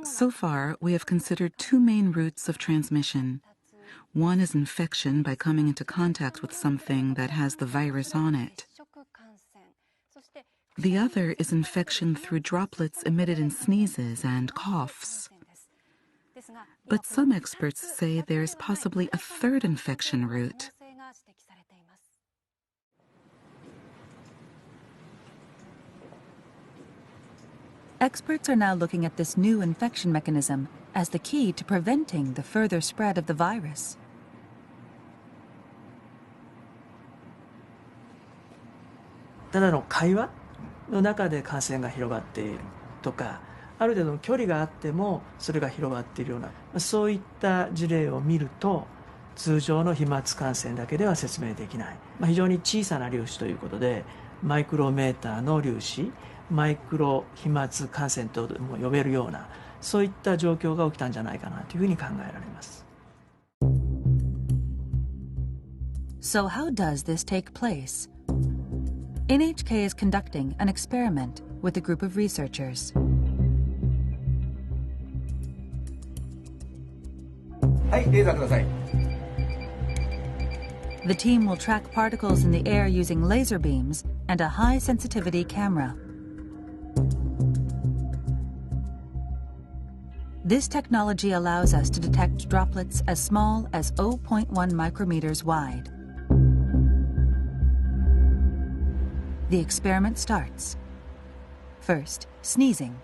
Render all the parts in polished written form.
So far, we have considered two main routes of transmission. One is infection by coming into contact with something that has the virus on it. The other is infection through droplets emitted in sneezes and coughs. But some experts say there is possibly a third infection route. Experts are now looking at this new infection mechanism as the key to preventing the further spread of the virus. ただの会話の中で感染が広がっているとか、ある程度の距離があってもそれが広がっているような、そういった事例を見ると、通常の飛沫感染だけでは説明できない、非常に小さな粒子ということで、マイクロメーターの粒子、マイクロ飛沫感染とも呼べるような、そういった状況が起きたんじゃないかなというふうに考えられます。So how does this take place? NHK is conducting an experiment with a group of researchers. はい、レーザーください。 The team will track particles in the air using laser beams and a high-sensitivity camera. This technology allows us to detect droplets as small as 0.1 micrometers wide. The experiment starts. First, sneezing.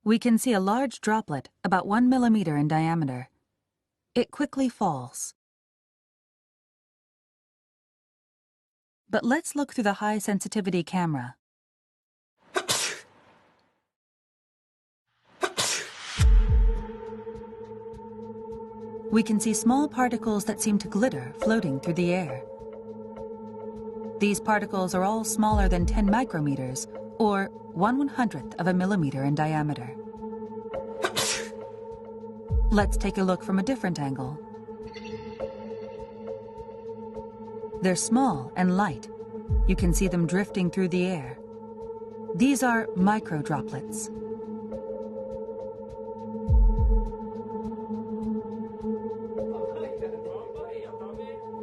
We can see a large droplet about 1 millimeter in diameter. It quickly falls. But let's look through the high-sensitivity camera. We can see small particles that seem to glitter floating through the air. These particles are all smaller than 10 micrometers, or 1/100th of a millimeter in diameter. Let's take a look from a different angle. They're small and light. You can see them drifting through the air. These are microdroplets.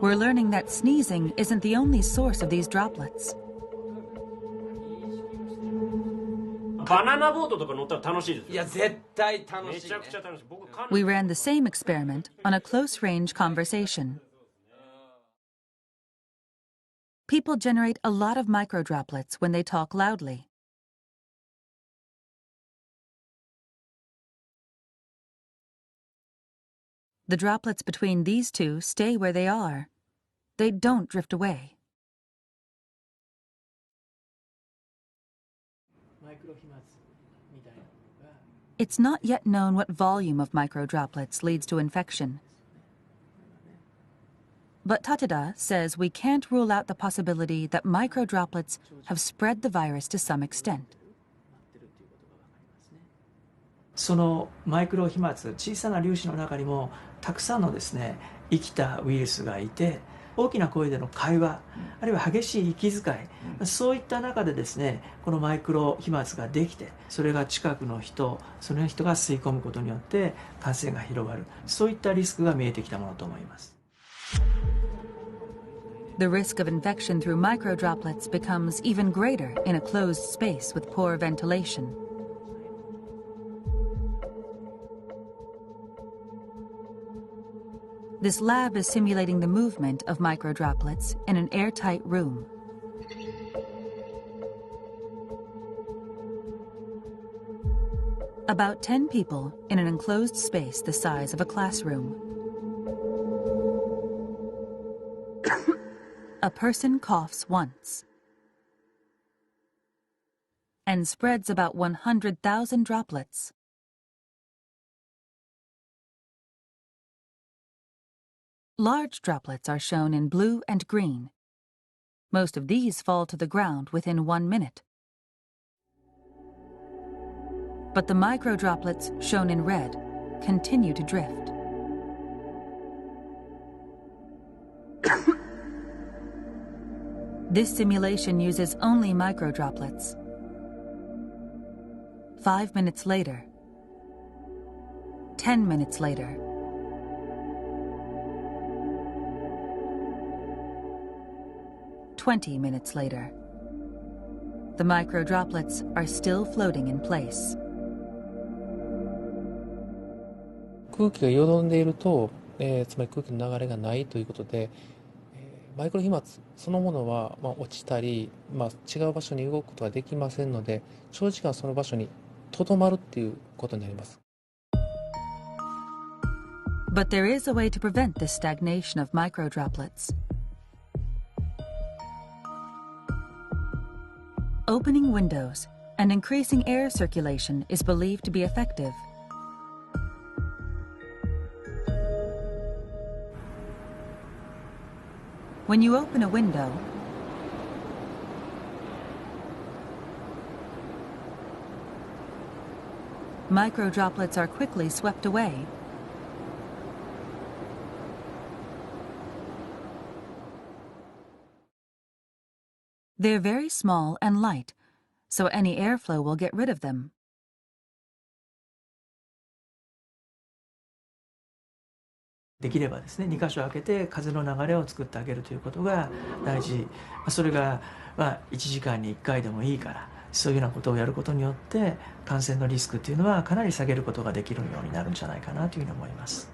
We're learning that sneezing isn't the only source of these droplets. We ran the same experiment on a close-range conversation. People generate a lot of microdroplets when they talk loudly. The droplets between these two stay where they are. They don't drift away. It's not yet known what volume of microdroplets leads to infection. But Tateda says we can't rule out the possibility that microdroplets have spread the virus to some extent. そのマイクロ飛沫、小さな粒子の中にもたくさんのですね、生きたウイルスがいて、大きな声での会話、あるいは激しい息遣い、そういった中でですね、このマイクロ飛沫ができて、それが近くの人、その人が吸い込むことによって感染が広がる、そういったリスクが見えてきたものと思います。The risk of infection through microdroplets becomes even greater in a closed space with poor ventilation. This lab is simulating the movement of microdroplets in an airtight room. About 10 people in an enclosed space the size of a classroom. A person coughs once and spreads about 100,000 droplets. Large droplets are shown in blue and green. Most of these fall to the ground within 1 minute. But the microdroplets, shown in red, continue to drift. This simulation uses only microdroplets. 5 minutes later. 10 minutes later. "20 minutes later. The microdroplets are still floating in place. 空気がよどんでいると、つまり空気の流れがないということで、マイクロ飛沫そのものは、落ちたり、違う場所に動くことができませんので、長時間その場所にとどまるっていうことになります。But there is a way to prevent this stagnation of microdroplets. Opening windows and increasing air circulation is believed to be effective. When you open a window, microdroplets are quickly swept away. They're very small and light, so any airflow will get rid of them. できればですね、2箇所開けて風の流れを作ってあげるということが大事。それが1時間に1回でもいいから、そういうようなことをやることによって感染のリスクっていうのはかなり下げることができるようになるんじゃないかなというふうに思います。